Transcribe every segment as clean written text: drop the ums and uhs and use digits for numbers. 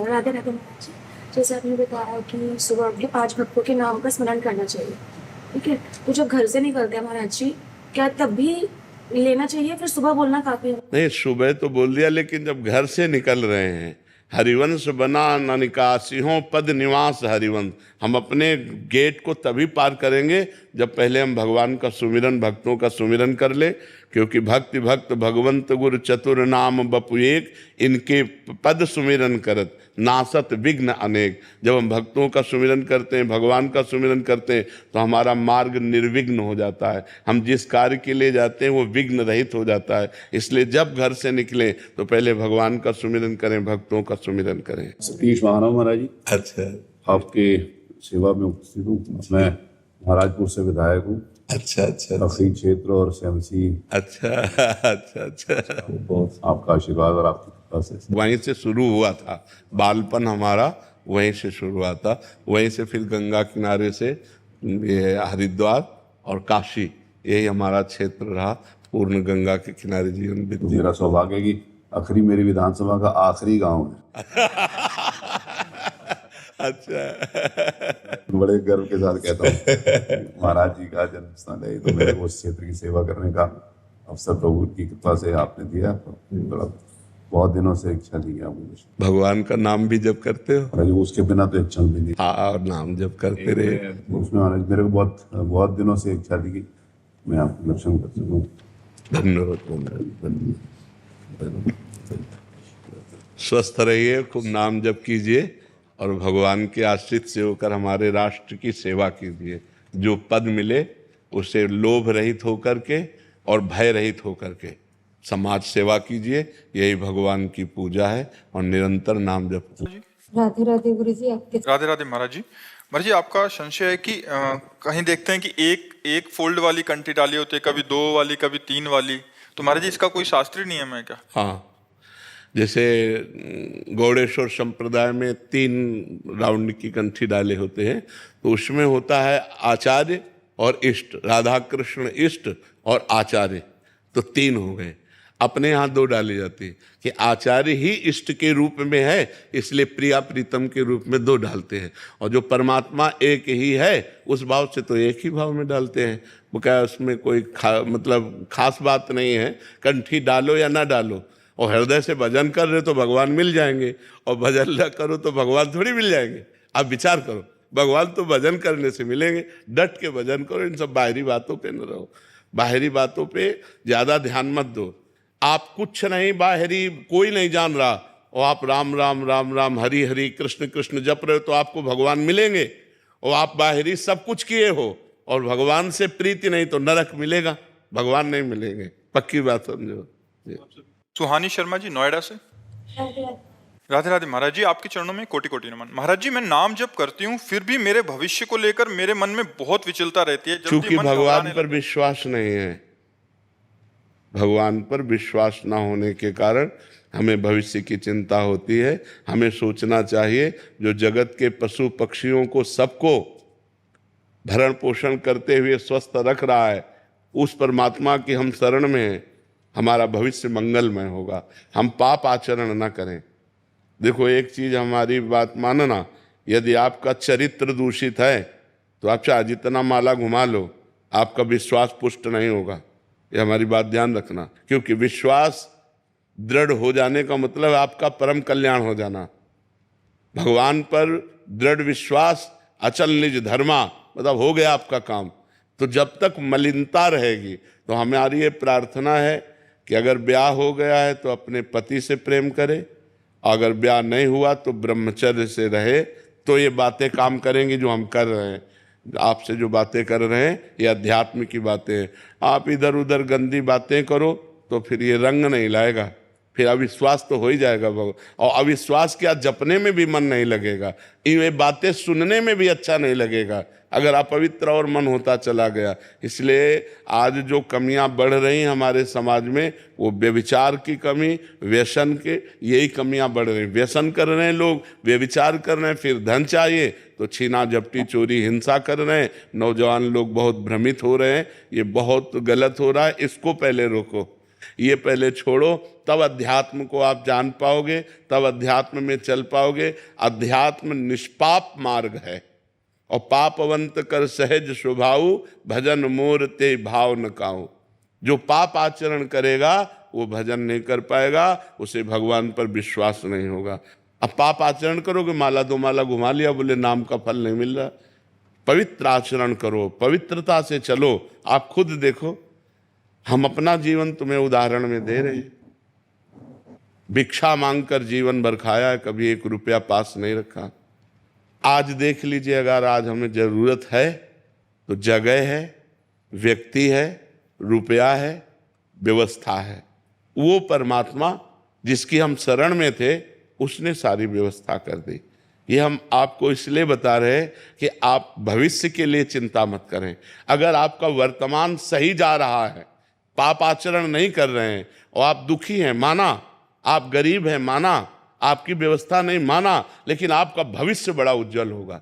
राधे राधे महाराज जी। जैसे आपने बताया कि सुबह उठ के 5 भक्तों के नाम का स्मरण करना चाहिए, ठीक है? तो जब घर से निकलते हैं महाराज जी, क्या तब भी लेना चाहिए, फिर सुबह बोलना काफ़ी है? नहीं, सुबह तो बोल दिया, लेकिन जब घर से निकल रहे हैं, हरिवंश बना ननिकासियों पद निवास हरिवंश, हम अपने गेट को तभी पार करेंगे जब पहले हम भगवान का सुमिरन, भक्तों का सुमिरन कर ले। क्योंकि भक्ति भक्त भगवंत गुरु चतुर नाम बपु एक, इनके पद सुमिरन करत नासत विघ्न अनेक। जब हम भक्तों का सुमिरन करते हैं, भगवान का सुमिरन करते हैं, तो हमारा मार्ग निर्विघ्न हो जाता है। हम जिस कार्य के लिए जाते हैं वो विघ्न रहित हो जाता है। इसलिए जब घर से निकलें तो पहले भगवान का सुमिरन करें, भक्तों का सुमिरन करें। सतीश महाराज महाराज जी, अच्छा आपके सेवा में उपस्थित हूँ। मैं महाराजपुर से विधायक हूँ। अच्छा अच्छा नफरी क्षेत्र और सेमसी। अच्छा अच्छा अच्छा बहुत आपका आशीर्वाद और आपकी कृपा से वहीं से शुरू हुआ था, बालपन हमारा वहीं से शुरू हुआ था। वहीं से फिर गंगा किनारे से ये हरिद्वार और काशी, यही हमारा क्षेत्र रहा। पूर्ण गंगा के किनारे जीवन तो बीती। मेरा सौभाग्य है कि आखिरी मेरी विधानसभा का आखिरी गांव है। अच्छा बड़े गर्व के साथ कहता हूँ महाराज जी का जन्म स्थान है, तो मेरे को उस क्षेत्र की सेवा करने का अवसर प्रभु की कृपा से आपने दिया। तो बड़ा बहुत दिनों से इच्छा थी कि आप मुझे, भगवान का नाम भी जब करते हो, महाराज उसके बिना तो एक क्षण भी नहीं। हाँ, और नाम जब करते रहे। उसमें महाराज मेरे को बहुत दिनों से इच्छा थी कि मैं आपको दर्शन कर सकूँ। धन्यवाद, धन्यवाद, धन्यवाद। स्वस्थ रहिए, खूब नाम जप कीजिए और भगवान के आश्रित से होकर हमारे राष्ट्र की सेवा कीजिए। जो पद मिले उसे लोभ रहित होकर के और भय रहित होकर के समाज सेवा कीजिए। यही भगवान की पूजा है और निरंतर नाम जप। राधे राधे गुरु जी। आपके राधे राधे महाराज जी। महाराज जी, आपका संशय है कि कहीं देखते हैं कि एक फोल्ड वाली कंठी डाली होती है, कभी 2 वाली, कभी 3 वाली। तो महाराज जी, इसका कोई शास्त्रीय नियम है क्या? हाँ, जैसे गौड़ेश्वर संप्रदाय में 3 राउंड की कंठी डाले होते हैं, तो उसमें होता है आचार्य और इष्ट, राधा कृष्ण इष्ट और आचार्य, तो 3 हो गए। अपने यहाँ 2 डाली जाती है कि आचार्य ही इष्ट के रूप में है, इसलिए प्रिया प्रीतम के रूप में 2 डालते हैं। और जो परमात्मा एक ही है उस भाव से तो एक ही भाव में डालते हैं। वो क्या, उसमें कोई मतलब खास बात नहीं है। कंठी डालो या ना डालो, और हृदय से भजन कर रहे तो भगवान मिल जाएंगे, और भजन न करो तो भगवान थोड़ी मिल जाएंगे। आप विचार करो, भगवान तो भजन करने से मिलेंगे। डट के भजन करो, इन सब बाहरी बातों पे न रहो। बाहरी बातों पे ज़्यादा ध्यान मत दो। आप कुछ नहीं, बाहरी कोई नहीं जान रहा, और आप राम राम राम राम हरि हरि कृष्ण कृष्ण जप रहे हो तो आपको भगवान मिलेंगे। और आप बाहरी सब कुछ किए हो और भगवान से प्रीति नहीं तो नरक मिलेगा, भगवान नहीं मिलेंगे। पक्की बात समझो। सुहानी शर्मा जी, नोएडा से। राधे राधे। राधे राधे महाराज जी, आपके चरणों में कोटि कोटि नमन। महाराज जी, मैं नाम जप करती हूँ, फिर भी मेरे भविष्य को लेकर मेरे मन में बहुत विचलता रहती है। जल्दी क्योंकि मन भगवान घबराने पर विश्वास नहीं है। भगवान पर विश्वास ना होने के कारण हमें भविष्य की चिंता होती है। हमें सोचना चाहिए, जो जगत के पशु पक्षियों को सबको भरण पोषण करते हुए स्वस्थ रख रहा है, उस परमात्मा की हम शरण में हैं, हमारा भविष्य मंगलमय होगा। हम पाप आचरण न करें। देखो, एक चीज हमारी बात मानना, यदि आपका चरित्र दूषित है तो आप चाहे जितना माला घुमा लो, आपका विश्वास पुष्ट नहीं होगा। ये हमारी बात ध्यान रखना। क्योंकि विश्वास दृढ़ हो जाने का मतलब आपका परम कल्याण हो जाना। भगवान पर दृढ़ विश्वास, अचल निज धर्मा, मतलब हो गया आपका काम। तो जब तक मलिनता रहेगी तो हमारी ये प्रार्थना है कि अगर ब्याह हो गया है तो अपने पति से प्रेम करे, अगर ब्याह नहीं हुआ तो ब्रह्मचर्य से रहे। तो ये बातें काम करेंगी जो हम कर रहे हैं। आपसे जो बातें कर रहे हैं ये अध्यात्म की बातें हैं। आप इधर उधर गंदी बातें करो तो फिर ये रंग नहीं लाएगा, फिर अविश्वास तो हो ही जाएगा। और अविश्वास क्या, जपने में भी मन नहीं लगेगा, ये बातें सुनने में भी अच्छा नहीं लगेगा अगर अपवित्र और मन होता चला गया। इसलिए आज जो कमियां बढ़ रही हैं हमारे समाज में, वो व्यभिचार की कमी, व्यसन के, यही कमियां बढ़ रही। व्यसन कर रहे हैं लोग, व्यभिचार कर रहे हैं, फिर धन चाहिए तो छीना झपटी चोरी हिंसा कर रहे हैं। नौजवान लोग बहुत भ्रमित हो रहे हैं। ये बहुत गलत हो रहा है, इसको पहले रोको, ये पहले छोड़ो, तब अध्यात्म को आप जान पाओगे, तब अध्यात्म में चल पाओगे। अध्यात्म निष्पाप मार्ग है और पापवंत कर सहज स्वभाव, भजन मोर ते भाव न काऊ। जो पाप आचरण करेगा वो भजन नहीं कर पाएगा, उसे भगवान पर विश्वास नहीं होगा। अब पाप आचरण करोगे, माला दो माला घुमा लिया, बोले नाम का फल नहीं मिल रहा। पवित्र आचरण करो, पवित्रता से चलो। आप खुद देखो, हम अपना जीवन तुम्हें उदाहरण में दे रहे हैं। भिक्षा मांगकर जीवन भर खाया है, कभी 1 रुपया पास नहीं रखा। आज देख लीजिए, अगर आज हमें जरूरत है तो जगह है, व्यक्ति है, रुपया है, व्यवस्था है। वो परमात्मा जिसकी हम शरण में थे, उसने सारी व्यवस्था कर दी। ये हम आपको इसलिए बता रहे हैं कि आप भविष्य के लिए चिंता मत करें। अगर आपका वर्तमान सही जा रहा है, पाप आचरण नहीं कर रहे हैं और आप दुखी हैं, माना, आप गरीब हैं, माना, आपकी व्यवस्था नहीं, माना, लेकिन आपका भविष्य बड़ा उज्जवल होगा।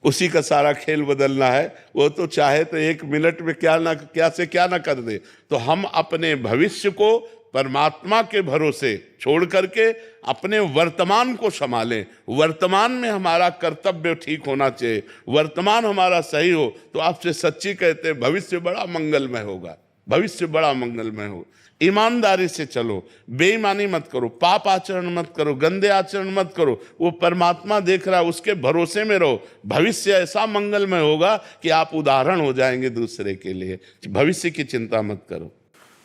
उसी का सारा खेल बदलना है। वो तो चाहे तो 1 मिनट में क्या ना कर दे। तो हम अपने भविष्य को परमात्मा के भरोसे छोड़ करके अपने वर्तमान को संभालें। वर्तमान में हमारा कर्तव्य ठीक होना चाहिए, वर्तमान हमारा सही हो तो आपसे सच्ची कहते हैं भविष्य बड़ा मंगलमय होगा, भविष्य बड़ा मंगलमय हो। ईमानदारी से चलो, बेईमानी मत करो, पाप आचरण मत करो, गंदे आचरण मत करो। वो परमात्मा देख रहा है, उसके भरोसे में रहो। भविष्य ऐसा मंगलमय होगा कि आप उदाहरण हो जाएंगे दूसरे के लिए। भविष्य की चिंता मत करो।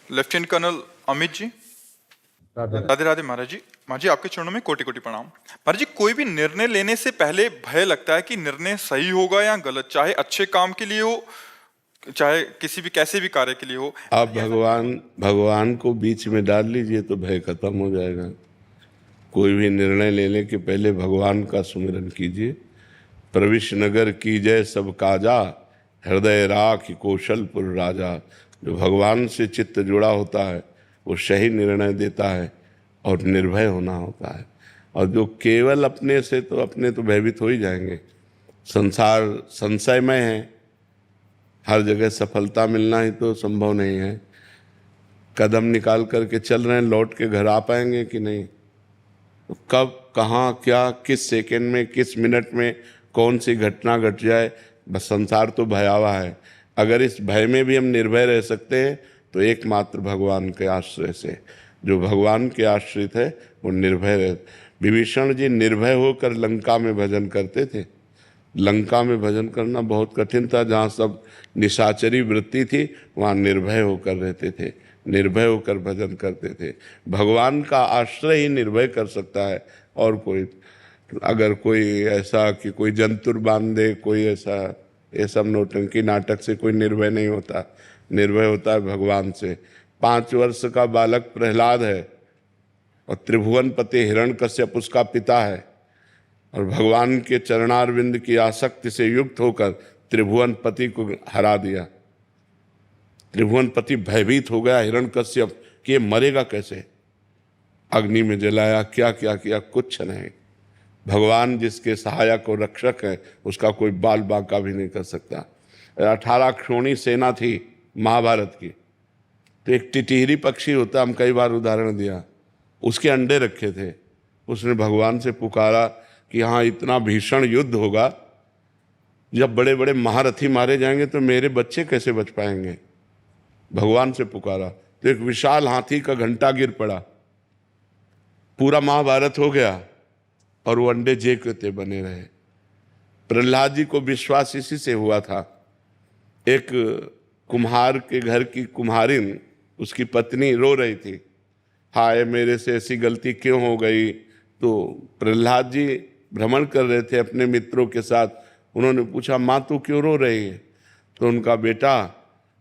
लेफ्टिनेंट कर्नल अमित जी, राधे राधे महाराज जी। महाराज जी, आपके चरणों में कोटि कोटि प्रणाम। महाराज जी, कोई भी निर्णय लेने से पहले भय लगता है कि निर्णय सही होगा या गलत, चाहे अच्छे काम के लिए हो, चाहे किसी भी कैसे भी कार्य के लिए हो। आप भगवान को बीच में डाल लीजिए तो भय खत्म हो जाएगा। कोई भी निर्णय लेने के पहले भगवान का सुमिरन कीजिए। प्रविश नगर कीजय सब काजा, हृदय राख कौशलपुर राजा। जो भगवान से चित्त जुड़ा होता है वो सही निर्णय देता है और निर्भय होना होता है। और जो केवल अपने से, तो अपने तो भयभीत हो ही जाएंगे। संसार संशयमय है, हर जगह सफलता मिलना ही तो संभव नहीं है। कदम निकाल करके चल रहे हैं, लौट के घर आ पाएंगे कि नहीं? तो कब, कहाँ, क्या, किस सेकंड में, किस मिनट में कौन सी घटना घट जाए, बस संसार तो भयावह है। अगर इस भय में भी हम निर्भय रह सकते हैं तो एकमात्र भगवान के आश्रय से। जो भगवान के आश्रित है वो निर्भय रहे। विभीषण जी निर्भय होकर लंका में भजन करते थे। लंका में भजन करना बहुत कठिन था। जहाँ सब निशाचरी वृत्ति थी वहाँ निर्भय होकर रहते थे, निर्भय होकर भजन करते थे। भगवान का आश्रय ही निर्भय कर सकता है। और कोई, अगर कोई ऐसा कि कोई जंतुर बांध दे, कोई ऐसा, ये सब नौटंकी नाटक से कोई निर्भय नहीं होता। निर्भय होता है भगवान से। 5 वर्ष का बालक प्रहलाद है और त्रिभुवनपति हिरण्यकश्यप उसका पिता है, और भगवान के चरणारविंद की आसक्ति से युक्त होकर त्रिभुवनपति को हरा दिया। त्रिभुवनपति भयभीत हो गया हिरण्यकश्यप कि ये मरेगा कैसे। अग्नि में जलाया, क्या क्या किया, कुछ नहीं। भगवान जिसके सहायक और रक्षक है उसका कोई बाल बांका भी नहीं कर सकता। 18 क्षोणी सेना थी महाभारत की, तो एक टिटहरी पक्षी होता, हम कई बार उदाहरण दिया, उसके अंडे रखे थे। उसने भगवान से पुकारा कि हाँ, इतना भीषण युद्ध होगा, जब बड़े बड़े महारथी मारे जाएंगे तो मेरे बच्चे कैसे बच पाएंगे। भगवान से पुकारा तो एक विशाल हाथी का घंटा गिर पड़ा, पूरा महाभारत हो गया और वो अंडे जे के ते बने रहे। प्रहलाद जी को विश्वास इसी से हुआ था। एक कुम्हार के घर की कुम्हारिन, उसकी पत्नी रो रही थी, हाय मेरे से ऐसी गलती क्यों हो गई। तो प्रहलाद जी भ्रमण कर रहे थे अपने मित्रों के साथ। उन्होंने पूछा, माँ तू क्यों रो रही है? तो उनका बेटा,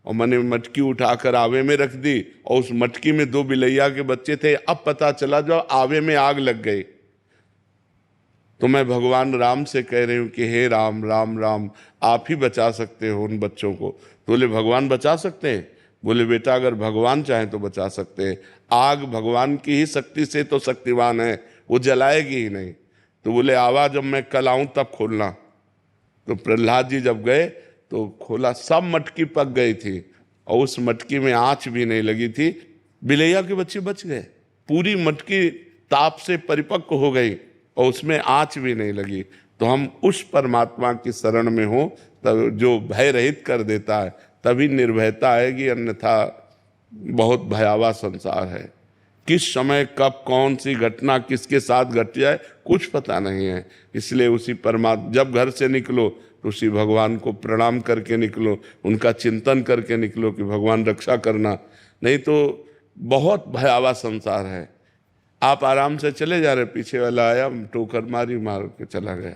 और मैंने मटकी उठाकर आवे में रख दी और उस मटकी में 2 बिलैया के बच्चे थे। अब पता चला जो आवे में आग लग गई। तो मैं भगवान राम से कह रही हूँ कि हे राम, राम राम, आप ही बचा सकते हो उन बच्चों को। तो बोले भगवान बचा सकते हैं? बोले बेटा अगर भगवान चाहें तो बचा सकते हैं। आग भगवान की ही शक्ति से तो शक्तिवान है, वो जलाएगी ही नहीं। तो बोले आवा, जब मैं कल आऊँ तब खोलना। तो प्रहलाद जी जब गए तो खोला, सब मटकी पक गई थी और उस मटकी में आँच भी नहीं लगी थी। बिलैया के बच्चे बच गए। पूरी मटकी ताप से परिपक्व हो गई और उसमें आँच भी नहीं लगी, तो हम उस परमात्मा की शरण में हो तब जो भय रहित कर देता है, तभी निर्भयता आएगी, अन्यथा बहुत भयावह संसार है। किस समय कब कौन सी घटना किसके साथ घट जाए कुछ पता नहीं है। इसलिए उसी परमात्मा, जब घर से निकलो तो उसी भगवान को प्रणाम करके निकलो, उनका चिंतन करके निकलो कि भगवान रक्षा करना, नहीं तो बहुत भयावह संसार है। आप आराम से चले जा रहे, पीछे वाला आया ठोकर मारी, मार के चला गया।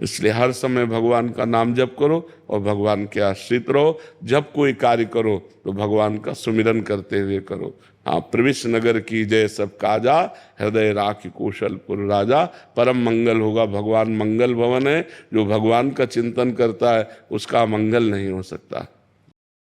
इसलिए हर समय भगवान का नाम जप करो और भगवान के आश्रित रहो। जब कोई कार्य करो तो भगवान का सुमिरन करते हुए करो। हाँ, प्रविश नगर की जय सब काजा, हृदय राखी कौशलपुर राजा। परम मंगल होगा, भगवान मंगल भवन है। जो भगवान का चिंतन करता है उसका मंगल नहीं हो सकता।